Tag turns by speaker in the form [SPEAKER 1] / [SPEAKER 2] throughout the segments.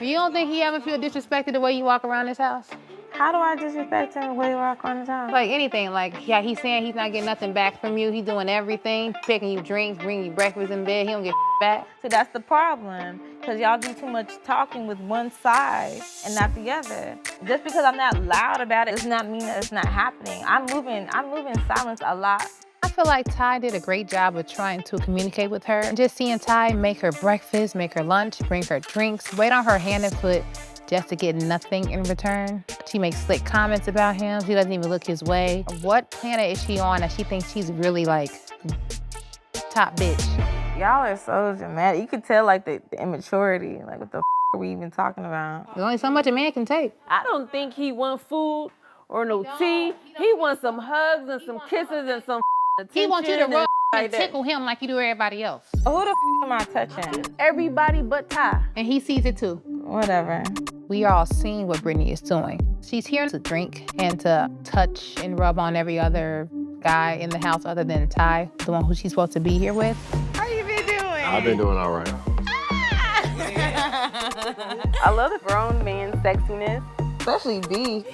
[SPEAKER 1] You don't think he ever feel disrespected the way you walk around his house?
[SPEAKER 2] How do I disrespect him the way he walk around his house?
[SPEAKER 1] Like anything, like, yeah, he's saying he's not getting nothing back from you. He's doing everything, picking you drinks, bringing you breakfast in bed. He don't get back.
[SPEAKER 2] So that's the problem, because y'all do too much talking with one side and not the other. Just because I'm not loud about it does not mean that it's not happening. I'm moving in silence a lot.
[SPEAKER 1] I feel like Ty did a great job of trying to communicate with her. Just seeing Ty make her breakfast, make her lunch, bring her drinks, wait on her hand and foot just to get nothing in return. She makes slick comments about him. She doesn't even look his way. What planet is she on that she thinks she's really like top bitch?
[SPEAKER 2] Y'all are so dramatic. You can tell like the immaturity, like what the are we even talking about?
[SPEAKER 1] There's only so much a man can take.
[SPEAKER 3] I don't think he want food or no tea. He wants some hugs and some kisses and some attention.
[SPEAKER 1] He wants you to rub and
[SPEAKER 3] like
[SPEAKER 1] tickle him like you do everybody else.
[SPEAKER 2] Who the am I touching?
[SPEAKER 3] Everybody but Ty.
[SPEAKER 1] And he sees it too.
[SPEAKER 2] Whatever.
[SPEAKER 1] We are all seeing what Brittany is doing. She's here to drink and to touch and rub on every other guy in the house other than Ty, the one who she's supposed to be here with.
[SPEAKER 2] How you been doing?
[SPEAKER 4] I've been doing all right.
[SPEAKER 3] I love the grown man sexiness.
[SPEAKER 2] Especially B.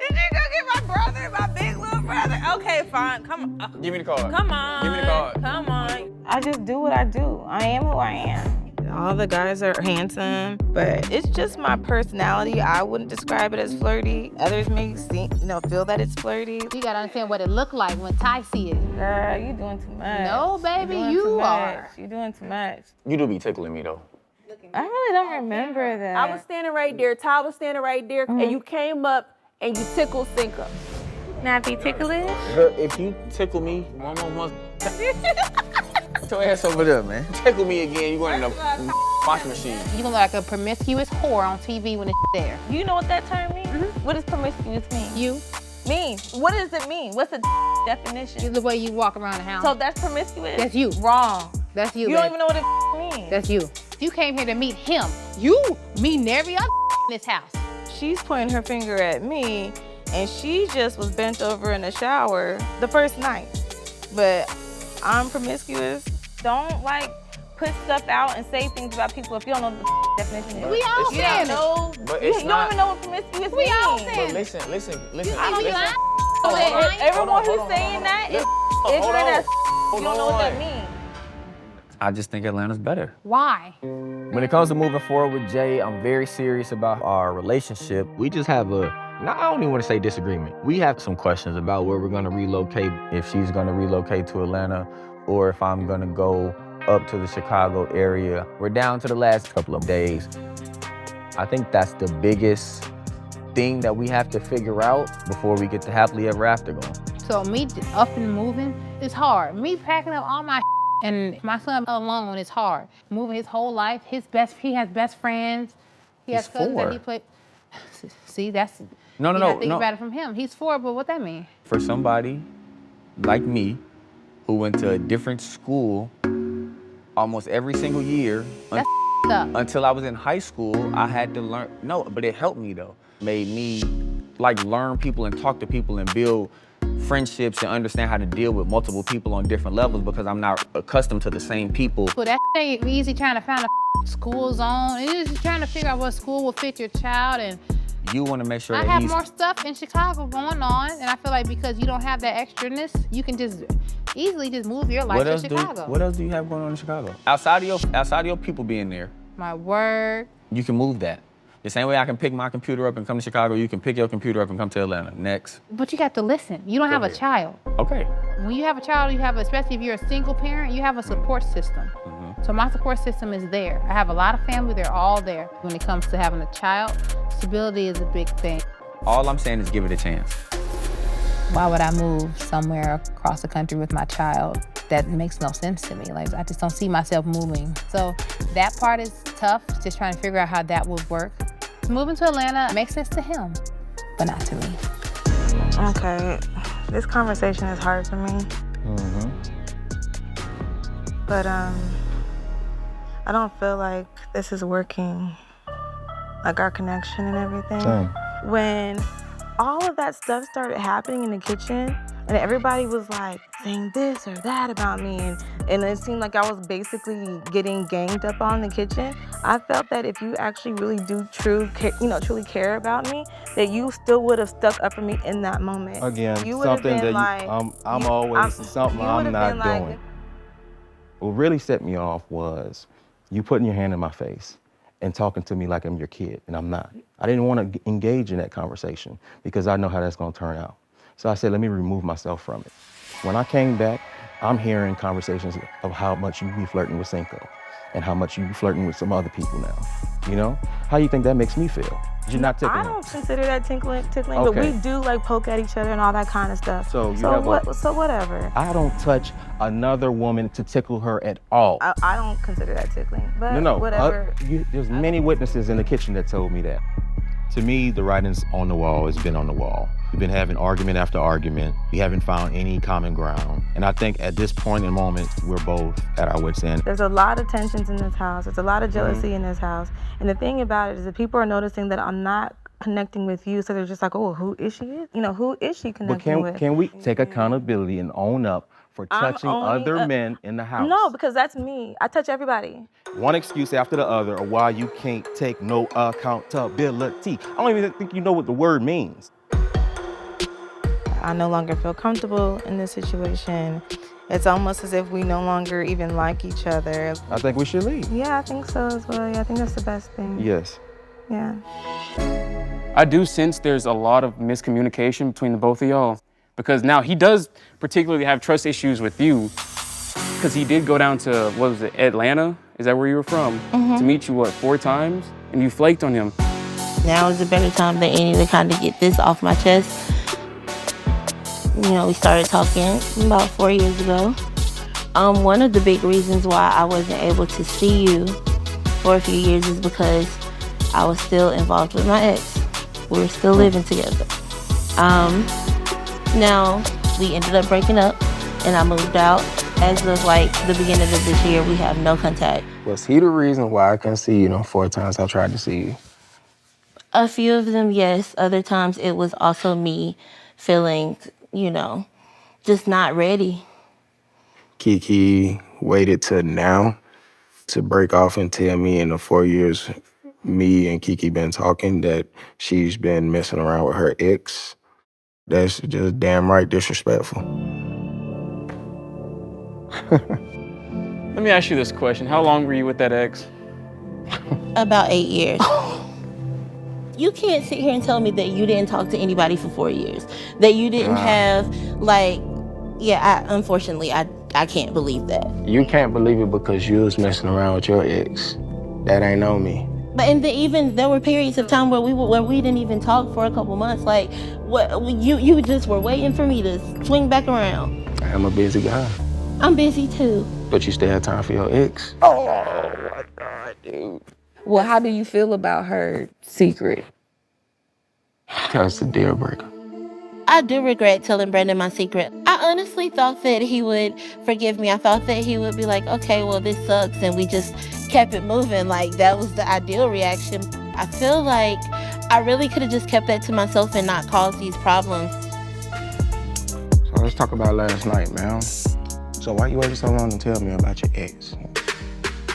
[SPEAKER 2] Did you go get my brother, my big little brother? Okay, fine. Come on.
[SPEAKER 4] Give me the card.
[SPEAKER 2] Come on.
[SPEAKER 4] Give me the card.
[SPEAKER 2] Come on. I just do what I do. I am who I am. All the guys are handsome, but it's just my personality. I wouldn't describe it as flirty. Others may feel that it's flirty.
[SPEAKER 1] You gotta understand what it looked like when Ty see it.
[SPEAKER 2] Girl, you doing too much.
[SPEAKER 1] No, baby,
[SPEAKER 2] You're doing
[SPEAKER 1] you
[SPEAKER 2] too
[SPEAKER 1] are.
[SPEAKER 2] much. You're doing too much.
[SPEAKER 4] You do be tickling me though.
[SPEAKER 2] I really don't remember that.
[SPEAKER 3] I was standing right there, Ty was standing right there, and you came up and you tickled Cinco.
[SPEAKER 2] Not be ticklish?
[SPEAKER 4] Girl, if you tickle me one more once, put your ass over there, man. Tickle me again, you going in the washing machine.
[SPEAKER 1] You look like a promiscuous whore on TV when it's there.
[SPEAKER 2] You know what that term means? What does promiscuous mean?
[SPEAKER 1] You,
[SPEAKER 2] Mean. What does it mean? What's the definition?
[SPEAKER 1] the way you walk around the house.
[SPEAKER 2] So that's promiscuous?
[SPEAKER 1] That's you.
[SPEAKER 2] Wrong.
[SPEAKER 1] That's you,
[SPEAKER 2] You don't
[SPEAKER 1] baby.
[SPEAKER 2] even know what it means.
[SPEAKER 1] That's you. You came here to meet him. You meeting every other in this house.
[SPEAKER 2] She's pointing her finger at me, and she just was bent over in the shower the first night. But I'm promiscuous. Don't put stuff out and say things about people if you don't know what the definition is.
[SPEAKER 1] We all
[SPEAKER 4] It's
[SPEAKER 1] saying it.
[SPEAKER 2] No,
[SPEAKER 4] But
[SPEAKER 2] you
[SPEAKER 4] it's
[SPEAKER 2] don't
[SPEAKER 4] not.
[SPEAKER 2] even know what promiscuous
[SPEAKER 1] We all
[SPEAKER 2] means.
[SPEAKER 1] saying
[SPEAKER 4] But listen.
[SPEAKER 1] I know you lying.
[SPEAKER 4] Hold on, hold on.
[SPEAKER 2] Everyone
[SPEAKER 4] Hold
[SPEAKER 2] who's
[SPEAKER 4] on,
[SPEAKER 2] saying that is
[SPEAKER 4] Hold
[SPEAKER 2] ignorant
[SPEAKER 4] on.
[SPEAKER 2] as you don't know what that means.
[SPEAKER 5] I just think Atlanta's better.
[SPEAKER 1] Why?
[SPEAKER 6] When it comes to moving forward with Jay, I'm very serious about our relationship. We just have I don't even want to say disagreement. We have some questions about where we're gonna relocate, if she's gonna relocate to Atlanta, or if I'm gonna go up to the Chicago area. We're down to the last couple of days. I think that's the biggest thing that we have to figure out before we get to happily ever after going.
[SPEAKER 1] So me up and moving is hard. Me packing up all my and my son alone is hard. Moving his whole life. He has best friends. He has
[SPEAKER 5] He's
[SPEAKER 1] cousins that
[SPEAKER 5] 4.
[SPEAKER 1] he play. See, that's
[SPEAKER 5] No,
[SPEAKER 1] you gotta think
[SPEAKER 5] no.
[SPEAKER 1] about it from him. He's 4, but what that mean?
[SPEAKER 5] For somebody like me, who went to a different school almost every single year
[SPEAKER 1] That's up.
[SPEAKER 5] until I was in high school, I had to learn. No, but it helped me though. Made me learn people and talk to people and build friendships and understand how to deal with multiple people on different levels because I'm not accustomed to the same people.
[SPEAKER 1] So that ain't easy trying to find a school zone. It is just trying to figure out what school will fit your child. And
[SPEAKER 5] You want to make sure
[SPEAKER 1] I
[SPEAKER 5] that
[SPEAKER 1] have
[SPEAKER 5] he's
[SPEAKER 1] more stuff in Chicago going on, and I feel like because you don't have that extraness, you can just easily just move your life to Chicago.
[SPEAKER 5] What else do you have going on in Chicago? Outside of your people being there,
[SPEAKER 1] My work.
[SPEAKER 5] you can move that. The same way I can pick my computer up and come to Chicago, you can pick your computer up and come to Atlanta. Next.
[SPEAKER 1] But you got to listen. You don't have a
[SPEAKER 5] ahead.
[SPEAKER 1] child.
[SPEAKER 5] Okay.
[SPEAKER 1] When you have a child, especially if you're a single parent, you have a support system. So my support system is there. I have a lot of family, they're all there. When it comes to having a child, stability is a big thing.
[SPEAKER 5] All I'm saying is give it a chance.
[SPEAKER 1] Why would I move somewhere across the country with my child? That makes no sense to me. I just don't see myself moving. So that part is tough, just trying to figure out how that would work. Moving to Atlanta makes sense to him, but not to me.
[SPEAKER 2] Okay, this conversation is hard for me. But I don't feel like this is working, our connection and everything.
[SPEAKER 6] Same.
[SPEAKER 2] When all of that stuff started happening in the kitchen, And everybody was like saying this or that about me. And it seemed like I was basically getting ganged up on in the kitchen. I felt that if you actually really do truly care about me, that you still would have stuck up for me in that moment.
[SPEAKER 7] Again,
[SPEAKER 2] You would have
[SPEAKER 7] something
[SPEAKER 2] been
[SPEAKER 7] that
[SPEAKER 2] like,
[SPEAKER 7] I'm always something
[SPEAKER 2] you
[SPEAKER 7] I'm
[SPEAKER 2] would've
[SPEAKER 7] not
[SPEAKER 2] been like,
[SPEAKER 7] doing. What really set me off was you putting your hand in my face and talking to me like I'm your kid, and I'm not. I didn't want to engage in that conversation because I know how that's going to turn out. So I said, let me remove myself from it. When I came back, I'm hearing conversations of how much you be flirting with Cinco and how much you be flirting with some other people now. You know? How do you think that makes me feel? You're not tickling.
[SPEAKER 2] I don't consider that tickling,
[SPEAKER 7] Okay.
[SPEAKER 2] but we do like poke at each other and all that kind of stuff.
[SPEAKER 7] So
[SPEAKER 2] whatever.
[SPEAKER 7] I don't touch another woman to tickle her at all.
[SPEAKER 2] I don't consider that tickling, but
[SPEAKER 7] No.
[SPEAKER 2] whatever.
[SPEAKER 7] There's many witnesses in the kitchen that told me that. To me, the writing's on the wall. It's been on the wall. We've been having argument after argument. We haven't found any common ground. And I think at this point in the moment, we're both at our wits' end.
[SPEAKER 2] There's a lot of tensions in this house. There's a lot of jealousy in this house. And the thing about it is that people are noticing that I'm not connecting with you, so they're just like, oh, who is she? Who is she connecting with?
[SPEAKER 7] Can we take accountability and own up for touching other men in the house?
[SPEAKER 2] No, because that's me. I touch everybody.
[SPEAKER 7] One excuse after the other of why you can't take no accountability. I don't even think you know what the word means.
[SPEAKER 2] I no longer feel comfortable in this situation. It's almost as if we no longer even like each other.
[SPEAKER 7] I think we should leave.
[SPEAKER 2] Yeah, I think so as well. Yeah, I think that's the best thing.
[SPEAKER 7] Yes.
[SPEAKER 2] Yeah.
[SPEAKER 8] I do sense there's a lot of miscommunication between the both of y'all, because now he does particularly have trust issues with you, because he did go down to, what was it, Atlanta? Is that where you were from? To meet you, 4 times? And you flaked on him.
[SPEAKER 9] Now is a better time than any to kind of get this off my chest. We started talking about 4 years ago. One of the big reasons why I wasn't able to see you for a few years is because I was still involved with my ex. We were still living together. Now, we ended up breaking up, and I moved out. As of the beginning of this year, we have no contact.
[SPEAKER 10] Was he the reason why I couldn't see you 4 times I tried to see you?
[SPEAKER 9] A few of them, yes. Other times, it was also me feeling, just not ready.
[SPEAKER 10] Keke waited till now to break off and tell me in the 4 years me and Keke been talking that she's been messing around with her ex. That's just damn right disrespectful.
[SPEAKER 8] Let me ask you this question. How long were you with that ex?
[SPEAKER 9] About 8 years. You can't sit here and tell me that you didn't talk to anybody for 4 years. That you didn't have, unfortunately, I can't believe that.
[SPEAKER 10] You can't believe it because you was messing around with your ex. That ain't on me.
[SPEAKER 9] But even there were periods of time where we didn't even talk for a couple months. You just were waiting for me to swing back around.
[SPEAKER 10] I'm a busy guy.
[SPEAKER 9] I'm busy too.
[SPEAKER 10] But you still have time for your ex?
[SPEAKER 3] Oh my God, dude. Well, how do you feel about her secret?
[SPEAKER 10] That's a deal breaker.
[SPEAKER 9] I do regret telling Brandon my secret. I honestly thought that he would forgive me. I thought that he would be like, okay, well, this sucks, and we just kept it moving. That was the ideal reaction. I feel like I really could have just kept that to myself and not caused these problems.
[SPEAKER 10] So let's talk about last night, man. So why you waiting so long to tell me about your ex?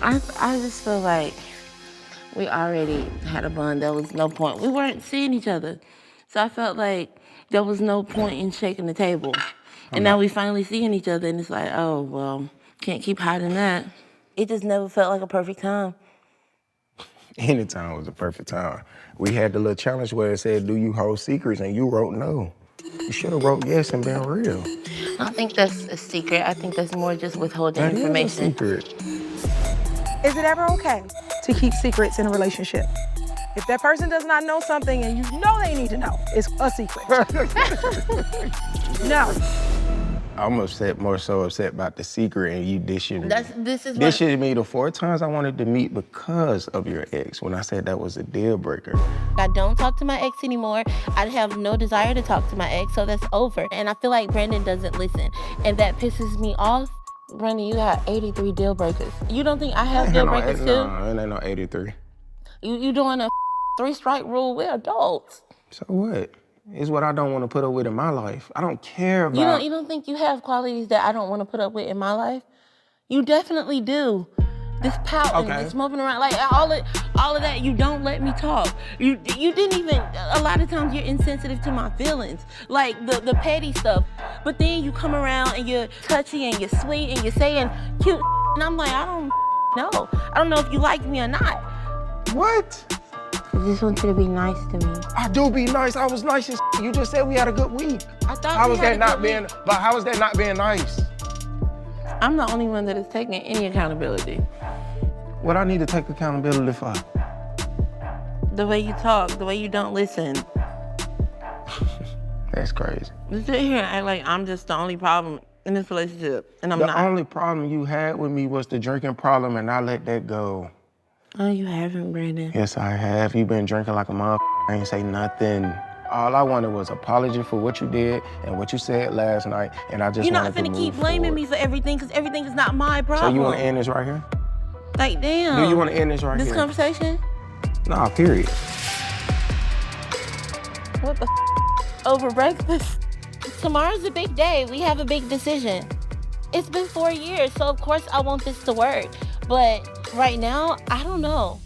[SPEAKER 9] I just feel like we already had a bond. There was no point. We weren't seeing each other. So I felt like there was no point in shaking the table. And now we finally seeing each other, and it's like, oh, well, can't keep hiding that. It just never felt like a perfect time.
[SPEAKER 10] Any time was a perfect time. We had the little challenge where it said, do you hold secrets? And you wrote no. You should have wrote yes and been real.
[SPEAKER 9] I don't think that's a secret. I think that's more just withholding information.
[SPEAKER 10] That is a secret.
[SPEAKER 11] Is it ever okay to keep secrets in a relationship? If that person does not know something and you know they need to know, it's a secret. No.
[SPEAKER 10] I'm more so upset about the secret and you dishing me the 4 times I wanted to meet because of your ex when I said that was a deal breaker.
[SPEAKER 9] I don't talk to my ex anymore. I have no desire to talk to my ex, so that's over. And I feel like Brandon doesn't listen, and that pisses me off. Brandon, you have 83 deal breakers. You don't think I have deal breakers too?
[SPEAKER 10] No, it ain't no 83.
[SPEAKER 9] You doing a 3-strike rule? We're adults.
[SPEAKER 10] So what? It's what I don't want to put up with in my life. I don't care about...
[SPEAKER 9] You don't think you have qualities that I don't want to put up with in my life? You definitely do. This pouting, this moping around, like all of that, you don't let me talk. You didn't even, a lot of times you're insensitive to my feelings, like the petty stuff. But then you come around and you're touchy and you're sweet and you're saying cute and I'm like, I don't know. I don't know if you like me or not.
[SPEAKER 10] What?
[SPEAKER 9] I just want you to be nice to me.
[SPEAKER 10] I do be nice. I was nice as You just said we had a good week.
[SPEAKER 9] I thought
[SPEAKER 10] How
[SPEAKER 9] we
[SPEAKER 10] was
[SPEAKER 9] had
[SPEAKER 10] that
[SPEAKER 9] a
[SPEAKER 10] not
[SPEAKER 9] good
[SPEAKER 10] being,
[SPEAKER 9] week.
[SPEAKER 10] but how was that not being nice?
[SPEAKER 9] I'm the only one that is taking any accountability.
[SPEAKER 10] What I need to take accountability for?
[SPEAKER 9] The way you talk, the way you don't listen.
[SPEAKER 10] That's crazy.
[SPEAKER 9] You sit here and act like I'm just the only problem in this relationship, and I'm not.
[SPEAKER 10] The only problem you had with me was the drinking problem, and I let that go.
[SPEAKER 9] Oh, you haven't, Brandon.
[SPEAKER 10] Yes, I have. You been drinking like a motherfucker. I ain't say nothing. All I wanted was apology for what you did and what you said last night, and I just
[SPEAKER 9] You're not
[SPEAKER 10] wanted to
[SPEAKER 9] finna
[SPEAKER 10] move
[SPEAKER 9] keep blaming
[SPEAKER 10] forward.
[SPEAKER 9] me for everything, because everything is not my problem.
[SPEAKER 10] So you want to end this right here?
[SPEAKER 9] Like, damn.
[SPEAKER 10] Do you want to end this right
[SPEAKER 9] This
[SPEAKER 10] here?
[SPEAKER 9] conversation?
[SPEAKER 10] Nah, period.
[SPEAKER 9] What the over breakfast? Tomorrow's a big day. We have a big decision. It's been 4 years, so of course I want this to work. But right now, I don't know.